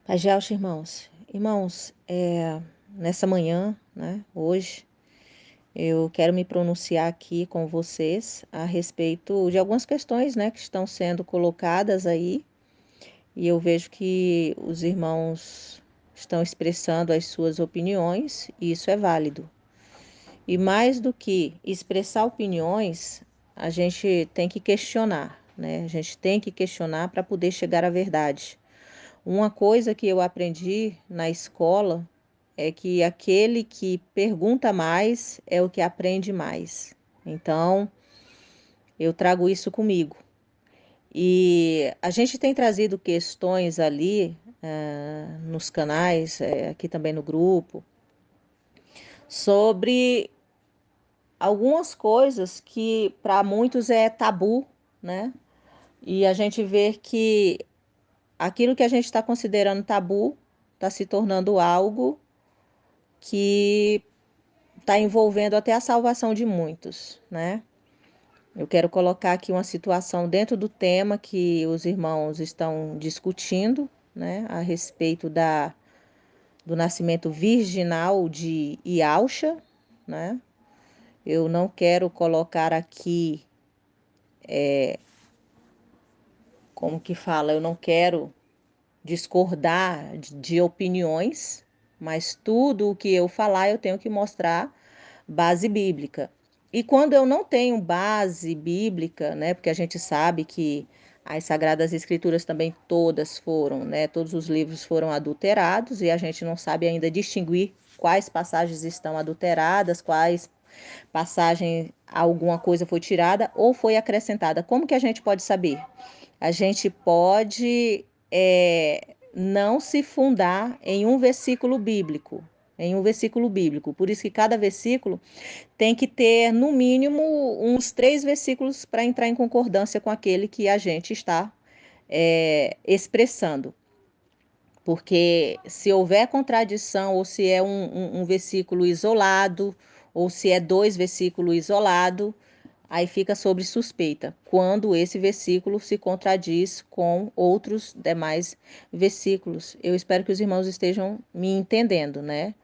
Paz de alto, irmãos. Irmãos, nessa manhã, né, hoje, eu quero me pronunciar aqui com vocês a respeito de algumas questões, né, que estão sendo colocadas aí, e eu vejo que os irmãos estão expressando as suas opiniões, e isso é válido. E mais do que expressar opiniões, a gente tem que questionar, né? A gente tem que questionar para poder chegar à verdade. Uma coisa que eu aprendi na escola é que aquele que pergunta mais é o que aprende mais. Então, eu trago isso comigo. E a gente tem trazido questões ali, nos canais, aqui também no grupo, sobre algumas coisas que para muitos é tabu, né? E a gente vê que aquilo que a gente está considerando tabu está se tornando algo que está envolvendo até a salvação de muitos, né? Eu quero colocar aqui uma situação dentro do tema que os irmãos estão discutindo, né, a respeito do nascimento virginal de Yalcha, né? Eu não quero colocar aqui, como que fala, eu não quero discordar de opiniões, mas tudo o que eu falar eu tenho que mostrar base bíblica. E quando eu não tenho base bíblica, né, porque a gente sabe que as Sagradas Escrituras também todas foram, né, todos os livros foram adulterados e a gente não sabe ainda distinguir quais passagens estão adulteradas, quais passagens alguma coisa foi tirada ou foi acrescentada. Como que a gente pode saber? A gente pode não se fundar em um versículo bíblico, em um versículo bíblico. Por isso que cada versículo tem que ter, no mínimo, uns 3 versículos para entrar em concordância com aquele que a gente está expressando. Porque se houver contradição, ou se é um versículo isolado, ou se é 2 versículos isolados, aí fica sobre suspeita, quando esse versículo se contradiz com outros demais versículos. Eu espero que os irmãos estejam me entendendo, né?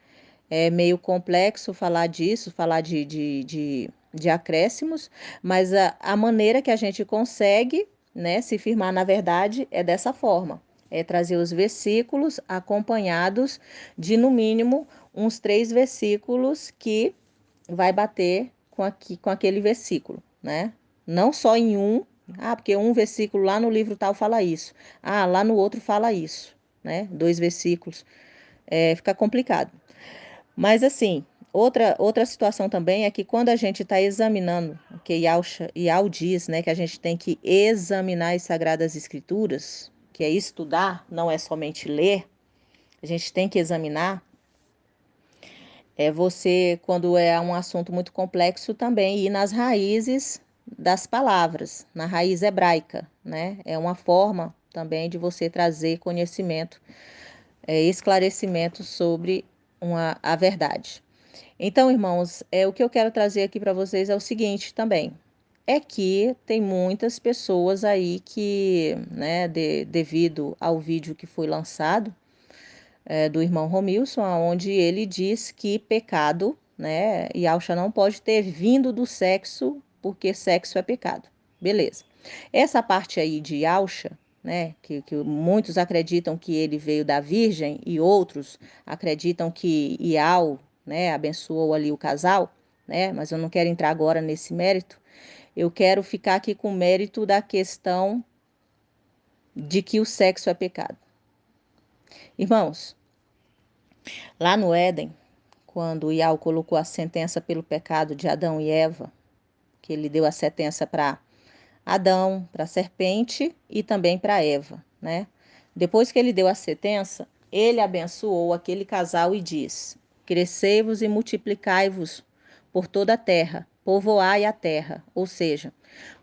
É meio complexo falar disso, falar de acréscimos, mas a maneira que a gente consegue, né, se firmar na verdade é dessa forma. É trazer os versículos acompanhados de, no mínimo, uns 3 versículos que vai bater com aquele versículo, né? Não só em um, porque um versículo lá no livro tal fala isso, lá no outro fala isso, né? 2 versículos, fica complicado. Mas assim, outra situação também é que quando a gente está examinando, que Yao diz, né, que a gente tem que examinar as Sagradas Escrituras, que é estudar, não é somente ler, a gente tem que examinar. Você, quando é um assunto muito complexo, também ir nas raízes das palavras, na raiz hebraica, né? É uma forma também de você trazer conhecimento, esclarecimento sobre a verdade. Então, irmãos, o que eu quero trazer aqui para vocês é o seguinte também. É que tem muitas pessoas aí que, né, devido ao vídeo que foi lançado, do irmão Romilson, onde ele diz que pecado, né, Yalcha não pode ter vindo do sexo, porque sexo é pecado. Beleza. Essa parte aí de Yalcha, né, que muitos acreditam que ele veio da Virgem e outros acreditam que Ial, né, abençoou ali o casal, né, mas eu não quero entrar agora nesse mérito. Eu quero ficar aqui com o mérito da questão de que o sexo é pecado. Irmãos, lá no Éden, quando Iau colocou a sentença pelo pecado de Adão e Eva, que ele deu a sentença para Adão, para a serpente e também para Eva, né? Depois que ele deu a sentença, ele abençoou aquele casal e diz: crescei-vos e multiplicai-vos por toda a terra, povoai a terra. Ou seja,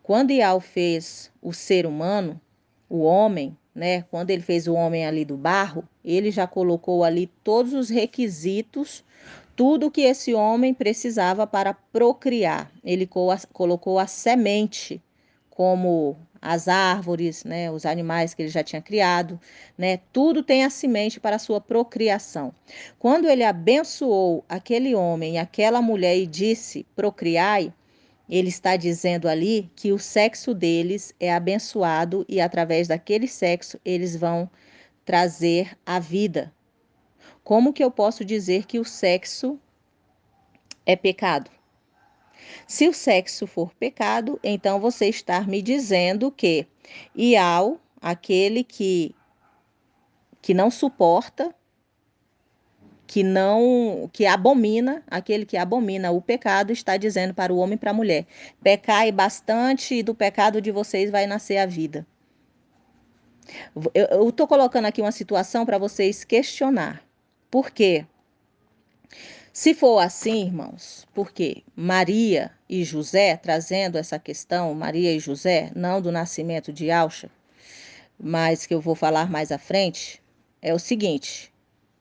quando Iau fez o ser humano, o homem, né? Quando ele fez o homem ali do barro, ele já colocou ali todos os requisitos, tudo que esse homem precisava para procriar. Ele colocou a semente como as árvores, né, os animais que ele já tinha criado, né, tudo tem a semente para a sua procriação. Quando ele abençoou aquele homem e aquela mulher e disse: procriai, ele está dizendo ali que o sexo deles é abençoado e através daquele sexo eles vão trazer a vida. Como que eu posso dizer que o sexo é pecado? Se o sexo for pecado, então você está me dizendo que Iau, aquele que não suporta, que abomina, aquele que abomina o pecado, está dizendo para o homem e para a mulher: pecai bastante e do pecado de vocês vai nascer a vida. Eu estou colocando aqui uma situação para vocês questionar. Por quê? Se for assim, irmãos, porque Maria e José, trazendo essa questão, Maria e José, não do nascimento de Alcha, mas que eu vou falar mais à frente, é o seguinte: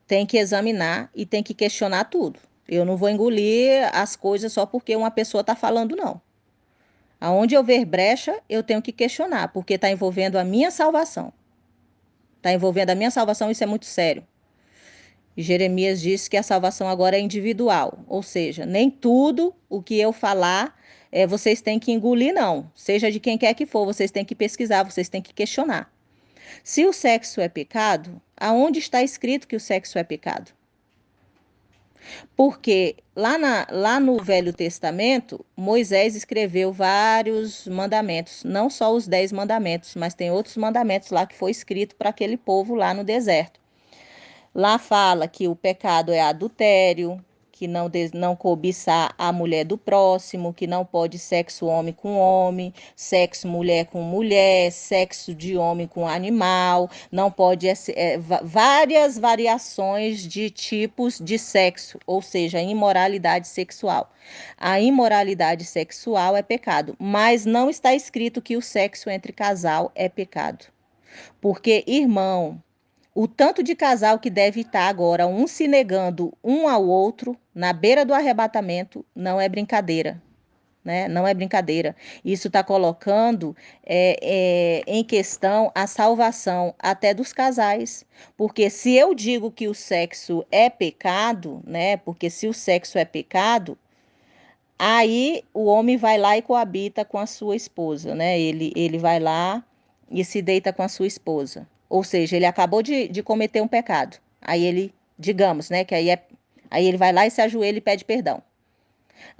tem que examinar e tem que questionar tudo. Eu não vou engolir as coisas só porque uma pessoa está falando, não. Aonde eu ver brecha, eu tenho que questionar, porque está envolvendo a minha salvação. Está envolvendo a minha salvação, isso é muito sério. E Jeremias diz que a salvação agora é individual, ou seja, nem tudo o que eu falar vocês têm que engolir, não. Seja de quem quer que for, vocês têm que pesquisar, vocês têm que questionar. Se o sexo é pecado, aonde está escrito que o sexo é pecado? Porque lá no Velho Testamento, Moisés escreveu vários mandamentos, não só os 10 mandamentos, mas tem outros mandamentos lá que foi escrito para aquele povo lá no deserto. Lá fala que o pecado é adultério, que não cobiçar a mulher do próximo, que não pode sexo homem com homem, sexo mulher com mulher, sexo de homem com animal, não pode várias variações de tipos de sexo, ou seja, imoralidade sexual. A imoralidade sexual é pecado, mas não está escrito que o sexo entre casal é pecado. Porque, irmão, o tanto de casal que deve estar agora, um se negando um ao outro, na beira do arrebatamento, não é brincadeira, né? Não é brincadeira. Isso está colocando em questão a salvação até dos casais. Porque se eu digo que o sexo é pecado, né? Porque se o sexo é pecado, aí o homem vai lá e coabita com a sua esposa, né? Ele vai lá e se deita com a sua esposa. Ou seja, ele acabou de cometer um pecado. Aí ele, digamos, né? Aí ele vai lá e se ajoelha e pede perdão.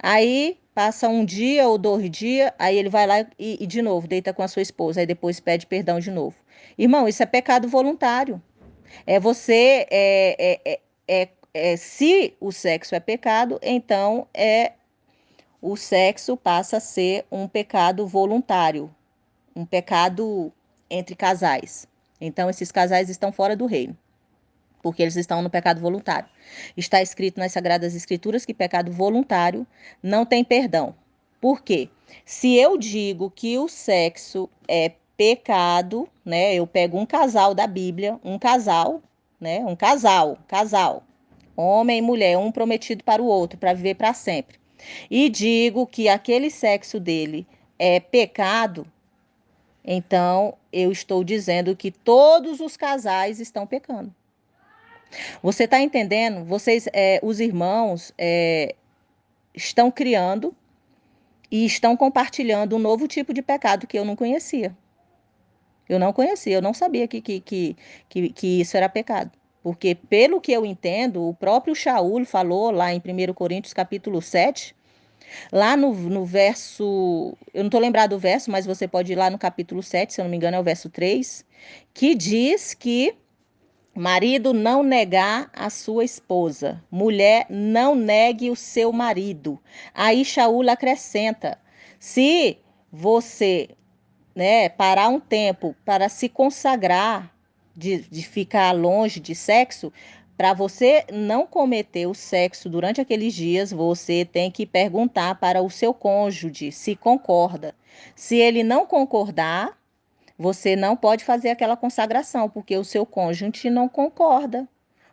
Aí passa um dia ou 2 dias, aí ele vai lá e de novo deita com a sua esposa. Aí depois pede perdão de novo. Irmão, isso é pecado voluntário. Se o sexo é pecado, então o sexo passa a ser um pecado voluntário, um pecado entre casais. Então, esses casais estão fora do reino, porque eles estão no pecado voluntário. Está escrito nas Sagradas Escrituras que pecado voluntário não tem perdão. Por quê? Se eu digo que o sexo é pecado, né? Eu pego um casal da Bíblia, um casal, né? Casal, homem e mulher, um prometido para o outro, para viver para sempre. E digo que aquele sexo dele é pecado, então eu estou dizendo que todos os casais estão pecando. Você está entendendo? Vocês, os irmãos, estão criando e estão compartilhando um novo tipo de pecado que eu não conhecia. Eu não conhecia, eu não sabia que isso era pecado. Porque, pelo que eu entendo, o próprio Shaul falou lá em 1 Coríntios capítulo 7, lá no verso, eu não estou lembrado do verso, mas você pode ir lá no capítulo 7, se eu não me engano, é o verso 3, que diz que marido não negar a sua esposa, mulher não negue o seu marido. Aí Shaul acrescenta: se você, né, parar um tempo para se consagrar, de ficar longe de sexo, para você não cometer o sexo durante aqueles dias, você tem que perguntar para o seu cônjuge se concorda. Se ele não concordar, você não pode fazer aquela consagração, porque o seu cônjuge não concorda.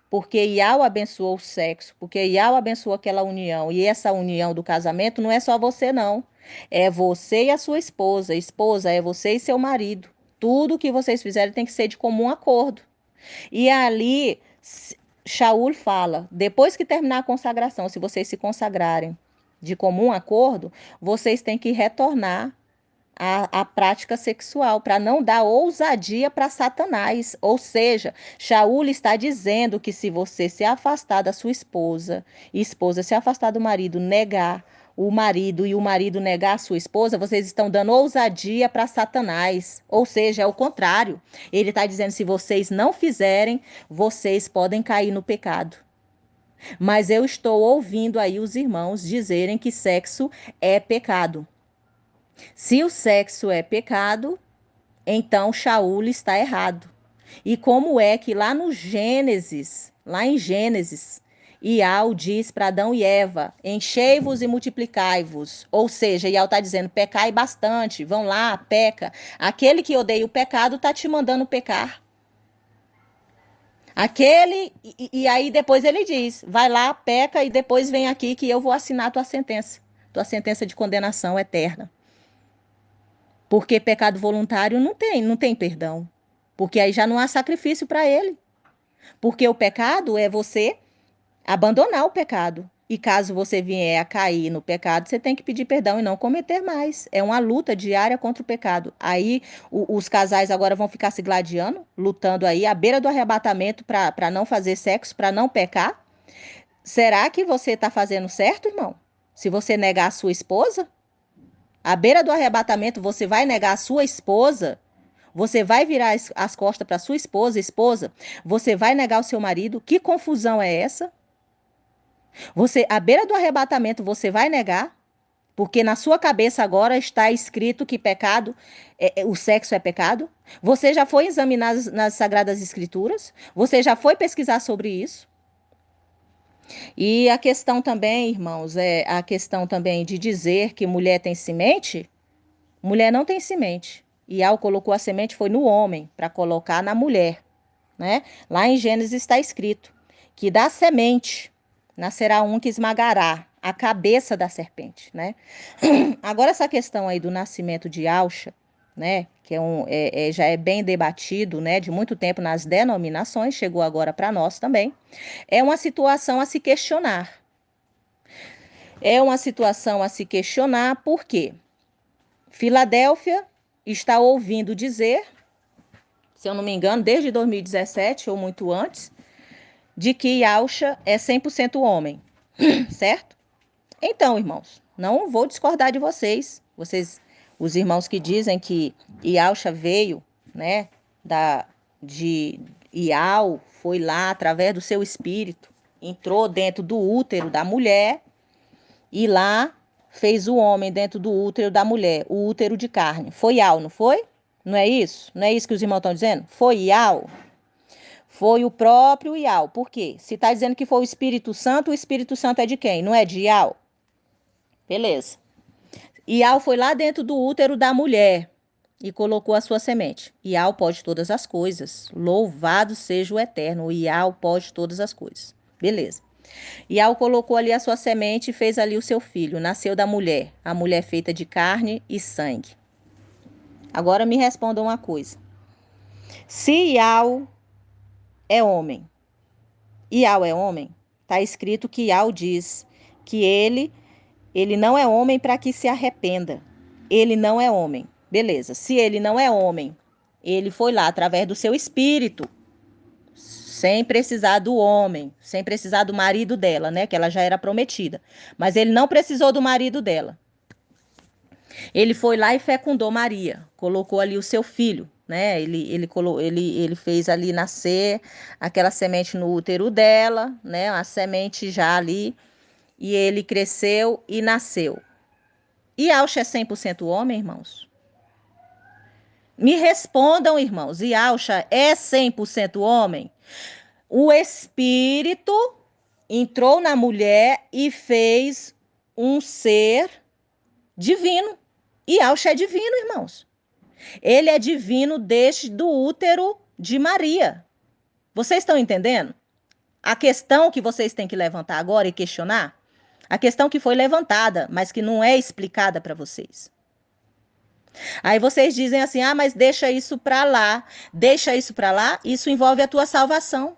Porque Yau abençoou o sexo, porque Yau abençoou aquela união. E essa união do casamento não é só você, não. É você e a sua esposa. Esposa é você e seu marido. Tudo que vocês fizerem tem que ser de comum acordo. E ali, Shaul fala: depois que terminar a consagração, se vocês se consagrarem de comum acordo, vocês têm que retornar a prática sexual, para não dar ousadia para Satanás. Ou seja, Shaul está dizendo que se você se afastar da sua esposa, e esposa se afastar do marido, negar o marido e o marido negar a sua esposa, vocês estão dando ousadia para Satanás. Ou seja, é o contrário. Ele está dizendo: se vocês não fizerem, vocês podem cair no pecado. Mas eu estou ouvindo aí os irmãos dizerem que sexo é pecado. Se o sexo é pecado, então Shaul está errado. E como é que lá em Gênesis, Iau diz para Adão e Eva: enchei-vos e multiplicai-vos. Ou seja, Iau está dizendo: pecai bastante, vão lá, peca. Aquele que odeia o pecado está te mandando pecar. E aí depois ele diz: vai lá, peca e depois vem aqui que eu vou assinar tua sentença de condenação eterna. Porque pecado voluntário não tem perdão. Porque aí já não há sacrifício para ele. Porque o pecado é você abandonar o pecado. E caso você vier a cair no pecado, você tem que pedir perdão e não cometer mais. É uma luta diária contra o pecado. Aí os casais agora vão ficar se gladiando, lutando aí à beira do arrebatamento para não fazer sexo, para não pecar. Será que você está fazendo certo, irmão? Se você negar a sua esposa? À beira do arrebatamento, você vai negar a sua esposa? Você vai virar as costas para sua esposa? Você vai negar o seu marido? Que confusão é essa? À beira do arrebatamento, você vai negar? Porque na sua cabeça agora está escrito que pecado, o sexo é pecado? Você já foi examinar nas Sagradas Escrituras? Você já foi pesquisar sobre isso? E a questão também, irmãos, é a questão também de dizer que mulher tem semente. Mulher não tem semente. E Iau colocou a semente foi no homem, para colocar na mulher, né? Lá em Gênesis está escrito que da semente nascerá um que esmagará a cabeça da serpente, né? Agora essa questão aí do nascimento de Auxa, né? Que já é bem debatido, né? De muito tempo nas denominações, chegou agora para nós também. É uma situação a se questionar. É uma situação a se questionar, por quê? Filadélfia está ouvindo dizer, se eu não me engano, desde 2017 ou muito antes, de que Yaucha é 100% homem, certo? Então, irmãos, não vou discordar de vocês. Os irmãos que dizem que Yaucha veio, né, de Iau, foi lá através do seu espírito, entrou dentro do útero da mulher e lá fez o homem dentro do útero da mulher, o útero de carne. Foi Iau, não foi? Não é isso? Não é isso que os irmãos estão dizendo? Foi Iau? Foi o próprio Iau. Por quê? Se está dizendo que foi o Espírito Santo é de quem? Não é de Iau? Beleza. Iau foi lá dentro do útero da mulher e colocou a sua semente. Iau pode todas as coisas. Louvado seja o Eterno. O Iau pode todas as coisas. Beleza. Iau colocou ali a sua semente e fez ali o seu filho. Nasceu da mulher, a mulher feita de carne e sangue. Agora me responda uma coisa. Se Iau é homem, Iau é homem, está escrito que Iau diz que ele não é homem para que se arrependa. Ele não é homem. Beleza. Se ele não é homem, ele foi lá através do seu espírito, sem precisar do homem, sem precisar do marido dela, né? Que ela já era prometida. Mas ele não precisou do marido dela. Ele foi lá e fecundou Maria, colocou ali o seu filho, né? Ele fez ali nascer aquela semente no útero dela, né? A semente já ali, e ele cresceu e nasceu. E Yaucha é 100% homem, irmãos? Me respondam, irmãos. Yaucha é 100% homem? O espírito entrou na mulher e fez um ser divino. Yaucha é divino, irmãos. Ele é divino desde o útero de Maria. Vocês estão entendendo? a questão que vocês têm que levantar agora e questionar, a questão que foi levantada, mas que não é explicada para vocês. Aí vocês dizem assim, ah, mas deixa isso para lá. Deixa isso para lá, isso envolve a tua salvação.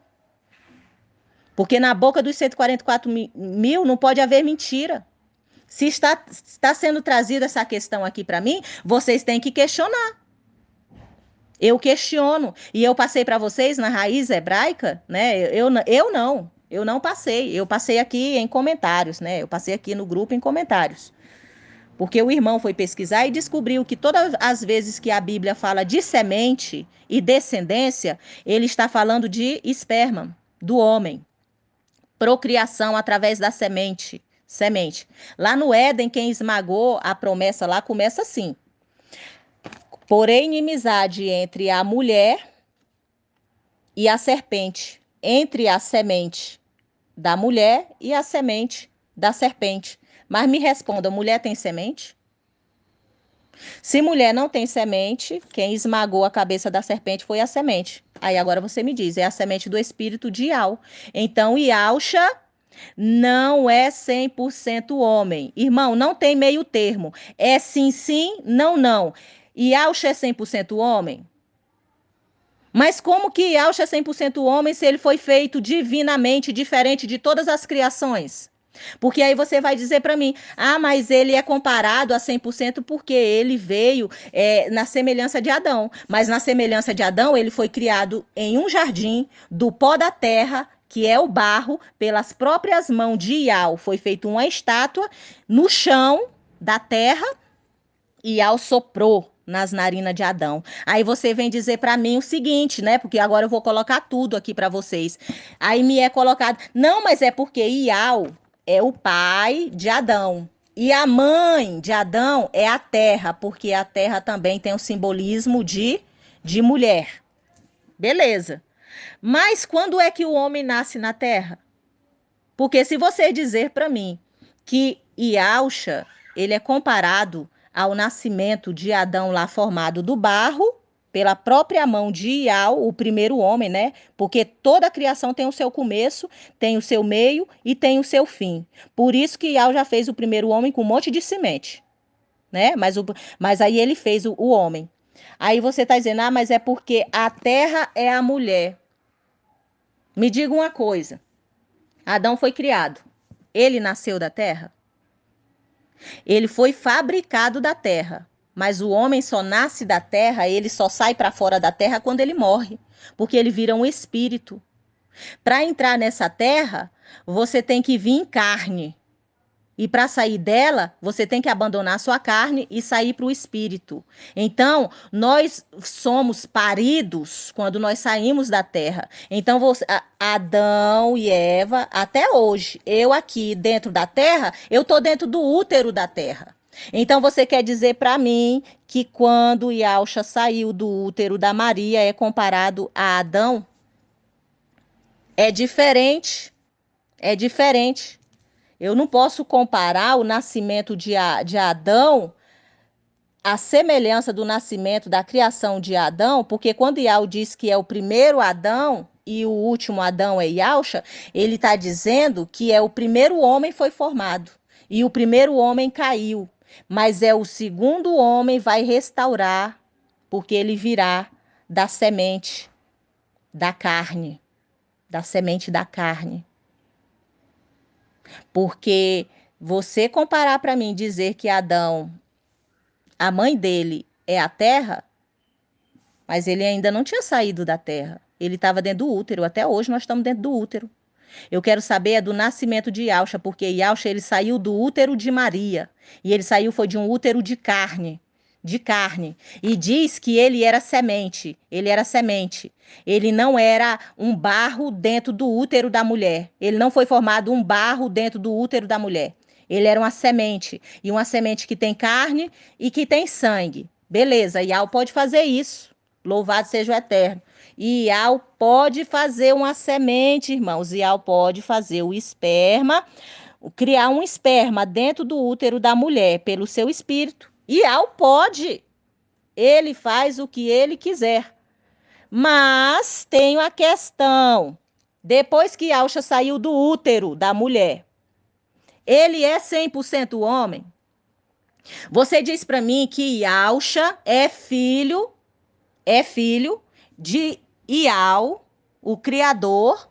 Porque na boca dos 144 mil não pode haver mentira. Se está sendo trazida essa questão aqui para mim, vocês têm que questionar. Eu questiono. E eu passei para vocês na raiz hebraica, né? Eu não passei. Eu passei aqui em comentários, né? Eu passei aqui no grupo em comentários. Porque o irmão foi pesquisar e descobriu que todas as vezes que a Bíblia fala de semente e descendência, ele está falando de esperma, do homem. Procriação através da semente. Semente. Lá no Éden, quem esmagou a promessa lá começa assim. Porém, inimizade entre a mulher e a serpente, entre a semente da mulher e a semente da serpente. Mas me responda, mulher tem semente? Se mulher não tem semente, quem esmagou a cabeça da serpente foi a semente. Aí agora você me diz, é a semente do espírito de Iau. Então, Iauxa não é 100% homem. Irmão, não tem meio termo. É sim, sim, não, não. Iauxa é 100% homem? Mas como que Yaush é 100% homem se ele foi feito divinamente, diferente de todas as criações? Porque aí você vai dizer para mim, ah, mas ele é comparado a 100% porque ele veio na semelhança de Adão. Mas na semelhança de Adão, ele foi criado em um jardim, do pó da terra, que é o barro, pelas próprias mãos de Iau. Foi feita uma estátua no chão da terra e Iau soprou nas narinas de Adão. Aí você vem dizer para mim o seguinte, né? Porque agora eu vou colocar tudo aqui para vocês. Aí me é colocado, não, mas é porque Iau é o pai de Adão. E a mãe de Adão é a terra, porque a terra também tem o simbolismo de mulher. Beleza. Mas quando é que o homem nasce na terra? Porque se você dizer para mim que Iauxa, ele é comparado ao nascimento de Adão lá formado do barro, pela própria mão de Iau, o primeiro homem, né? Porque toda a criação tem o seu começo, tem o seu meio e tem o seu fim. Por isso que Iau já fez o primeiro homem com um monte de semente, né? Mas aí ele fez o homem. Aí você está dizendo, ah, mas é porque a terra é a mulher. Me diga uma coisa, Adão foi criado, ele nasceu da terra? Ele foi fabricado da terra, mas o homem só nasce da terra, ele só sai para fora da terra quando ele morre, porque ele vira um espírito. Para entrar nessa terra, você tem que vir em carne. E para sair dela, você tem que abandonar a sua carne e sair para o espírito. Então, nós somos paridos quando nós saímos da terra. Então, Adão e Eva, até hoje, eu aqui dentro da terra, eu estou dentro do útero da terra. Então, você quer dizer para mim que quando Yauxa saiu do útero da Maria, é comparado a Adão? É diferente. É diferente. Eu não posso comparar o nascimento de Adão, a semelhança do nascimento, da criação de Adão, porque quando Iau diz que é o primeiro Adão e o último Adão é Yauxa, ele está dizendo que é o primeiro homem foi formado e o primeiro homem caiu, mas é o segundo homem vai restaurar, porque ele virá da semente da carne, da semente da carne. Porque você comparar para mim dizer que Adão, a mãe dele é a terra, mas ele ainda não tinha saído da terra. Ele estava dentro do útero. Até hoje nós estamos dentro do útero. Eu quero saber é do nascimento de Yauxa, porque Yauxa ele saiu do útero de Maria. E ele saiu foi de um útero de carne. De carne. E diz que ele era semente. Ele era semente. Ele não era um barro dentro do útero da mulher. Ele não foi formado um barro dentro do útero da mulher. Ele era uma semente. E uma semente que tem carne e que tem sangue. Beleza, Iau pode fazer isso. Louvado seja o Eterno. Iau pode fazer uma semente, irmãos. Iau pode fazer o esperma, criar um esperma dentro do útero da mulher pelo seu espírito. Iau pode. Ele faz o que ele quiser. Mas tem a questão depois que Yauxa saiu do útero da mulher, ele é 100% homem? Você diz para mim que Yauxa é filho de Iau, o Criador,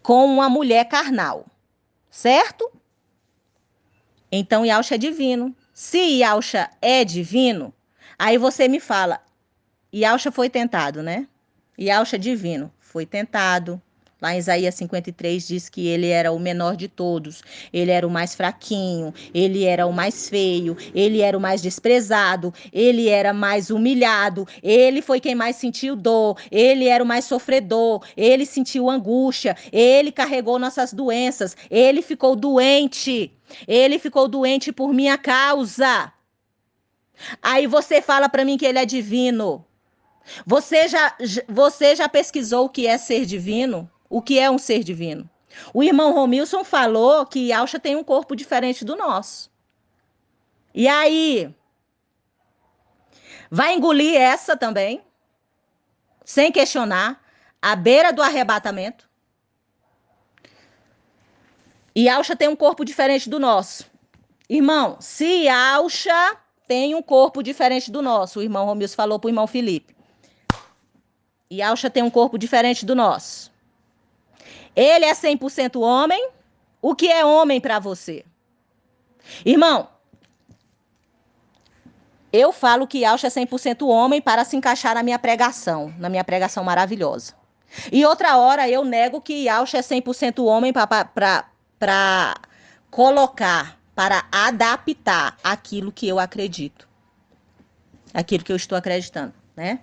com uma mulher carnal, certo? Então Yauxa é divino. Se Yauxa é divino, aí você me fala, Yauxa foi tentado, né? Yauxa divino foi tentado. Lá em Isaías 53 diz que ele era o menor de todos, ele era o mais fraquinho, ele era o mais feio, ele era o mais desprezado, ele era mais humilhado, ele foi quem mais sentiu dor, ele era o mais sofredor, ele sentiu angústia, ele carregou nossas doenças, ele ficou doente por minha causa. Aí você fala para mim que ele é divino. Você já pesquisou o que é ser divino? O que é um ser divino? O irmão Romilson falou que Yauxa tem um corpo diferente do nosso. E aí, vai engolir essa também, sem questionar, à beira do arrebatamento. E Yauxa tem um corpo diferente do nosso. Irmão, se Yauxa tem um corpo diferente do nosso, o irmão Romilson falou para o irmão Felipe. Yauxa tem um corpo diferente do nosso. Ele é 100% homem. O que é homem para você? Irmão, eu falo que Yauxa é 100% homem para se encaixar na minha pregação maravilhosa. E outra hora eu nego que Yauxa é 100% homem para colocar, para adaptar aquilo que eu acredito. Aquilo que eu estou acreditando, né?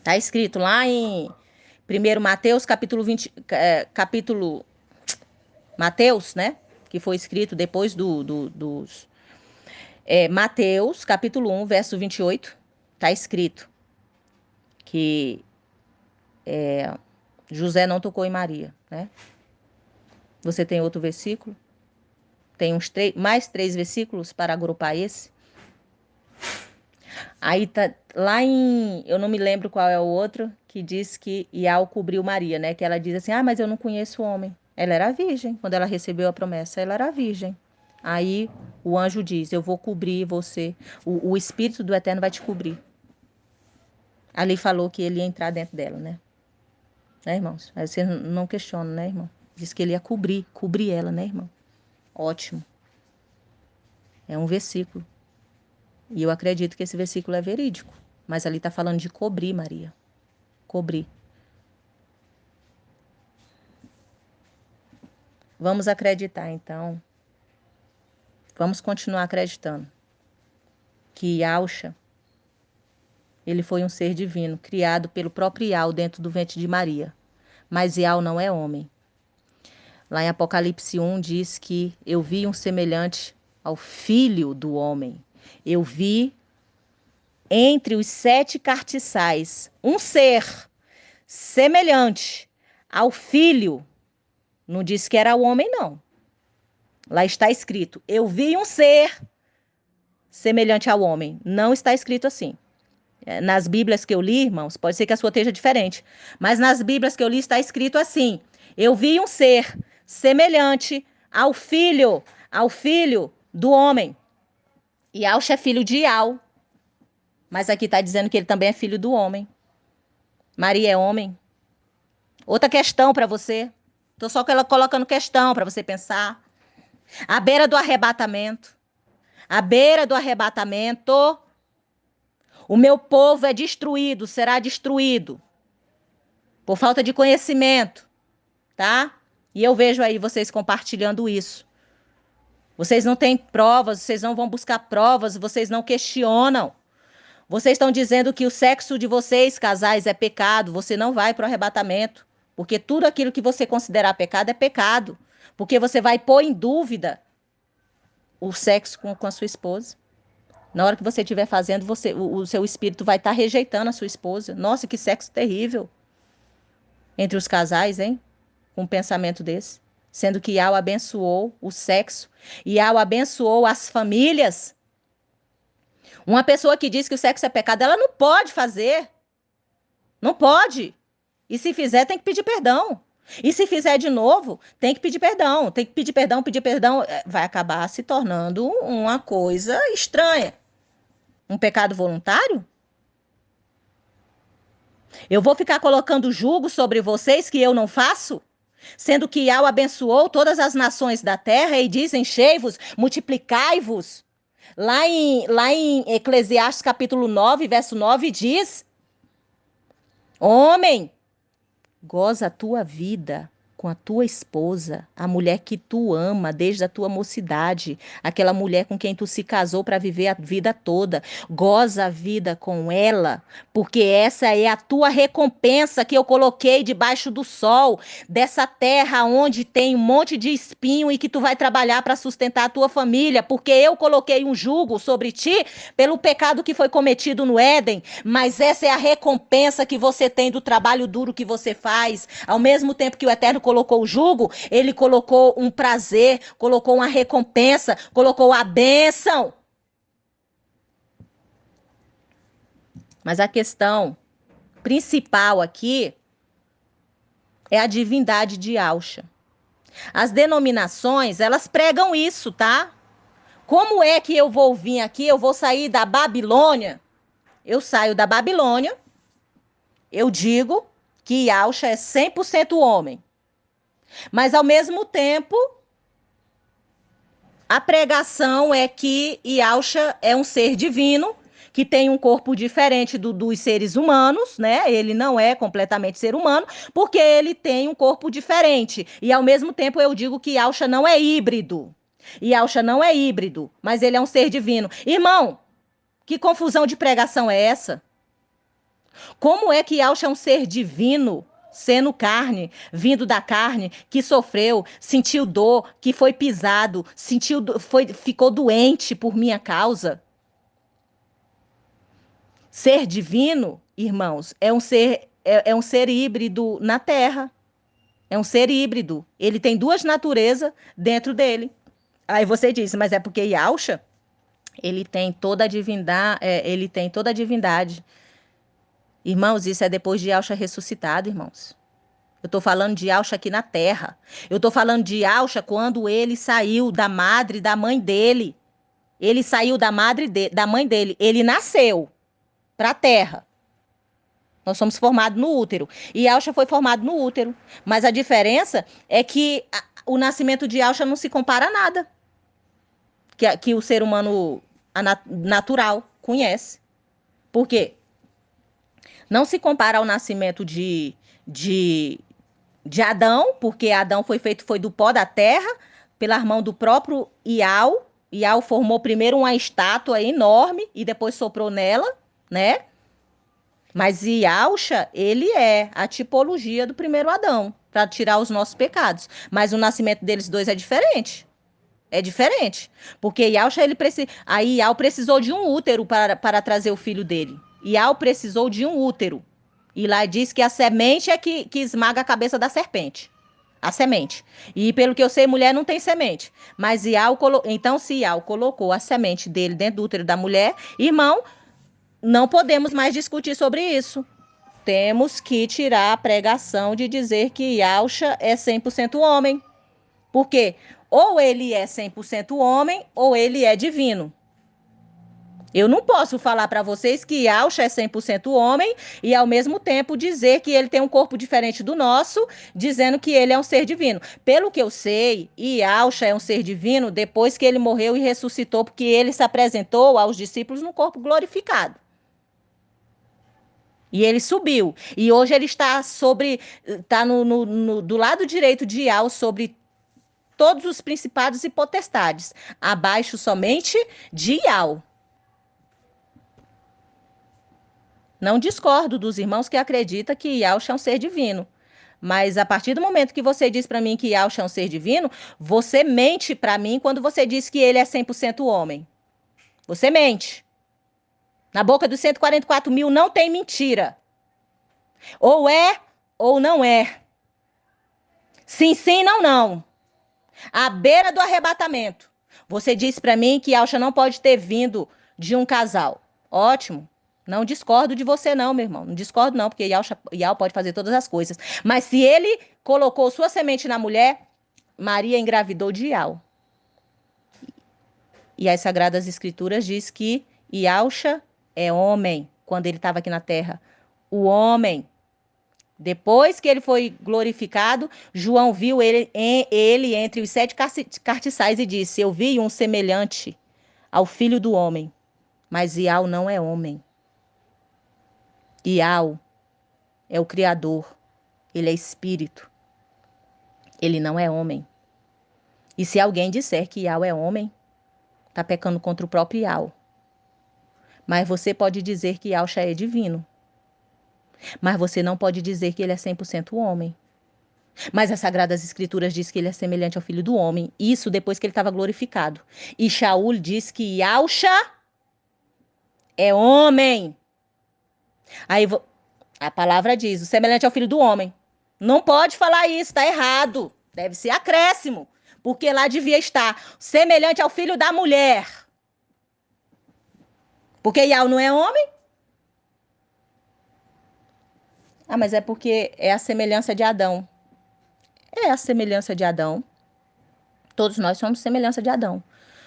Tá escrito lá em 1 Mateus, capítulo Mateus, né? Que foi escrito depois dos... Mateus, capítulo 1, verso 28. Tá escrito que José não tocou em Maria, né? Você tem outro versículo? Tem mais 3 versículos para agrupar esse? Aí tá lá eu não me lembro qual é o outro, que diz que Iau cobriu Maria, né? Que ela diz assim, mas eu não conheço o homem. Ela era virgem, quando ela recebeu a promessa, ela era virgem. Aí o anjo diz, eu vou cobrir você, o Espírito do Eterno vai te cobrir. Ali falou que ele ia entrar dentro dela, né? Né, irmãos? Aí você não questiona, né, irmão? Diz que ele ia cobrir ela, né, irmão? Ótimo. É um versículo. E eu acredito que esse versículo é verídico. Mas ali está falando de cobrir, Maria. Cobrir. Vamos acreditar, então. Vamos continuar acreditando que Yauxa, ele foi um ser divino, criado pelo próprio Iau dentro do ventre de Maria. Mas Iau não é homem. Lá em Apocalipse 1 diz que eu vi um semelhante ao filho do homem. Eu vi entre os 7 cartiçais um ser semelhante ao filho. Não disse que era o homem, não. Lá está escrito, eu vi um ser semelhante ao homem. Não está escrito assim. Nas Bíblias que eu li, irmãos, pode ser que a sua esteja diferente, mas nas Bíblias que eu li está escrito assim, eu vi um ser semelhante ao filho do homem. Yauxa é filho de Iau, mas aqui está dizendo que ele também é filho do homem. Maria é homem. Outra questão para você. Estou só colocando questão para você pensar. À beira do arrebatamento. À beira do arrebatamento, o meu povo é destruído, será destruído. Por falta de conhecimento, tá? E eu vejo aí vocês compartilhando isso. Vocês não têm provas, vocês não vão buscar provas, vocês não questionam. Vocês estão dizendo que o sexo de vocês, casais, é pecado. Você não vai para o arrebatamento. Porque tudo aquilo que você considerar pecado é pecado. Porque você vai pôr em dúvida o sexo com a sua esposa. Na hora que você estiver fazendo, o seu espírito vai estar rejeitando a sua esposa. Nossa, que sexo terrível. Entre os casais, hein? Com um pensamento desse. Sendo que Yau abençoou o sexo. Yau abençoou as famílias. Uma pessoa que diz que o sexo é pecado, ela não pode fazer. Não pode. E se fizer, tem que pedir perdão. E se fizer de novo, tem que pedir perdão. Tem que pedir perdão, pedir perdão. Vai acabar se tornando uma coisa estranha. Um pecado voluntário? Eu vou ficar colocando julgo sobre vocês que eu não faço? Sendo que Yahweh abençoou todas as nações da terra e diz: enchei-vos, multiplicai-vos. Lá em Eclesiastes capítulo 9, verso 9, diz: homem, goza a tua vida com a tua esposa, a mulher que tu ama desde a tua mocidade, aquela mulher com quem tu se casou para viver a vida toda. Goza a vida com ela, porque essa é a tua recompensa que eu coloquei debaixo do sol, dessa terra onde tem um monte de espinho e que tu vai trabalhar para sustentar a tua família, porque eu coloquei um jugo sobre ti pelo pecado que foi cometido no Éden, mas essa é a recompensa que você tem do trabalho duro que você faz. Ao mesmo tempo que o Eterno colocou o jugo, ele colocou um prazer, colocou uma recompensa, colocou a bênção. Mas a questão principal aqui é a divindade de Yahshua. As denominações, elas pregam isso, tá? Como é que eu vou vir aqui? Eu vou sair da Babilônia? Eu saio da Babilônia, eu digo que Yahshua é 100% homem. Mas, ao mesmo tempo, a pregação é que Yahshua é um ser divino, que tem um corpo diferente dos seres humanos, né? Ele não é completamente ser humano, porque ele tem um corpo diferente. E, ao mesmo tempo, eu digo que Yahshua não é híbrido. Yahshua não é híbrido, mas ele é um ser divino. Irmão, que confusão de pregação é essa? Como é que Yahshua é um ser divino, sendo carne, vindo da carne, que sofreu, sentiu dor, que foi pisado, ficou doente por minha causa? Ser divino, irmãos, é um ser híbrido na Terra. É um ser híbrido. Ele tem duas naturezas dentro dele. Aí você diz, mas é porque Yahshua, ele tem toda a divindade, ele tem toda a divindade. Irmãos, isso é depois de Yahshua ressuscitado, irmãos. Eu estou falando de Yahshua aqui na terra. Eu estou falando de Yahshua quando ele saiu da madre e da mãe dele. Ele saiu da da mãe dele. Ele nasceu para a terra. Nós somos formados no útero. E Yahshua foi formado no útero. Mas a diferença é que o nascimento de Yahshua não se compara a nada que o ser humano natural conhece. Por quê? Não se compara ao nascimento de Adão, porque Adão foi do pó da terra, pela mão do próprio Iau. Iau formou primeiro uma estátua enorme e depois soprou nela, né? Mas Yahshua, ele é a tipologia do primeiro Adão, para tirar os nossos pecados. Mas o nascimento deles dois é diferente. É diferente. Porque Yahshua, aí Iau precisou de um útero para trazer o filho dele. Iau precisou de um útero. E lá diz que a semente é que esmaga a cabeça da serpente. A semente. E pelo que eu sei, mulher não tem semente. Mas então, se Iau colocou a semente dele dentro do útero da mulher, irmão, não podemos mais discutir sobre isso. Temos que tirar a pregação de dizer que Yahshua é 100% homem. Por quê? Ou ele é 100% homem, ou ele é divino. Eu não posso falar para vocês que Yahshua é 100% homem e, ao mesmo tempo, dizer que ele tem um corpo diferente do nosso, dizendo que ele é um ser divino. Pelo que eu sei, Yahshua é um ser divino depois que ele morreu e ressuscitou, porque ele se apresentou aos discípulos no corpo glorificado. E ele subiu. E hoje ele está do lado direito de Yahweh sobre todos os principados e potestades, abaixo somente de Yahweh. Não discordo dos irmãos que acreditam que Yahshua é um ser divino. Mas a partir do momento que você diz para mim que Yahshua é um ser divino, você mente para mim quando você diz que ele é 100% homem. Você mente. Na boca dos 144 mil não tem mentira. Ou é ou não é. Sim, sim, não, não. À beira do arrebatamento. Você disse para mim que Yahshua não pode ter vindo de um casal. Ótimo. Não discordo de você não, meu irmão. Não discordo não, porque Yau pode fazer todas as coisas. Mas se ele colocou sua semente na mulher, Maria engravidou de Yau. E as Sagradas Escrituras diz que Yauxa é homem quando ele estava aqui na terra. O homem. Depois que ele foi glorificado, João viu ele entre os 7 cartiçais e disse: Eu vi um semelhante ao filho do homem. Mas Iau não é homem. Iau é o Criador. Ele é espírito. Ele não é homem. E se alguém disser que Iau é homem, está pecando contra o próprio Iau. Mas você pode dizer que Yauxa é divino. Mas você não pode dizer que ele é 100% homem. Mas as Sagradas Escrituras diz que ele é semelhante ao Filho do Homem. Isso depois que ele estava glorificado. E Shaul diz que Yauxa é homem. Aí a palavra diz, o semelhante ao Filho do Homem. Não pode falar isso, está errado. Deve ser acréscimo. Porque lá devia estar semelhante ao filho da mulher. Porque Yau não é homem? Ah, mas é porque é a semelhança de Adão. É a semelhança de Adão. Todos nós somos semelhança de Adão.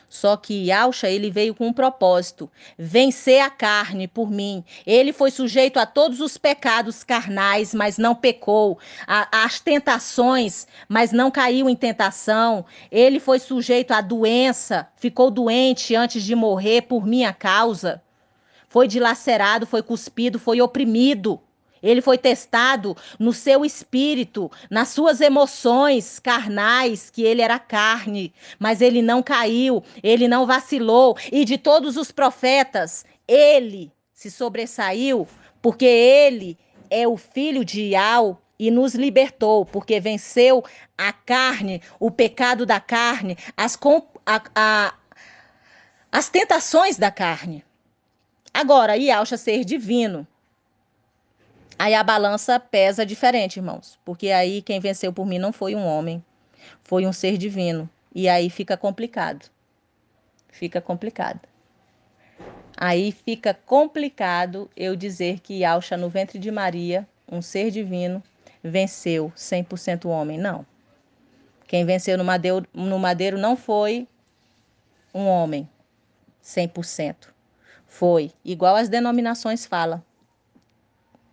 Só que Yauxa, ele veio com um propósito: vencer a carne por mim. Ele foi sujeito a todos os pecados carnais, mas não pecou. As tentações, mas não caiu em tentação. Ele foi sujeito à doença, ficou doente antes de morrer por minha causa. Foi dilacerado, foi cuspido, foi oprimido. Ele foi testado no seu espírito, nas suas emoções carnais, que ele era carne, mas ele não caiu, ele não vacilou. E de todos os profetas, ele se sobressaiu, porque ele é o filho de Iau e nos libertou, porque venceu a carne, o pecado da carne, as tentações da carne. Agora, Yauxa ser divino. Aí a balança pesa diferente, irmãos. Porque aí quem venceu por mim não foi um homem, foi um ser divino. E aí fica complicado. Fica complicado. Aí fica complicado eu dizer que Yauxa no ventre de Maria, um ser divino, venceu 100% homem. Não. Quem venceu no madeiro não foi um homem 100%. Foi igual as denominações falam.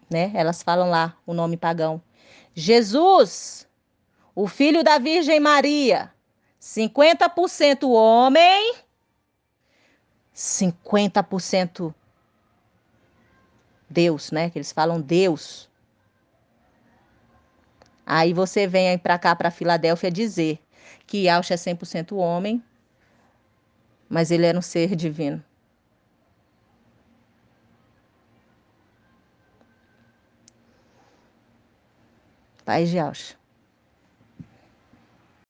Né? Elas falam lá o nome pagão. Jesus, o filho da Virgem Maria, 50% homem, 50% Deus, né? Que eles falam Deus. Aí você vem aí para cá, para Filadélfia, dizer que Yauxa é 100% homem, mas ele era um ser divino. Paz de Yauxa.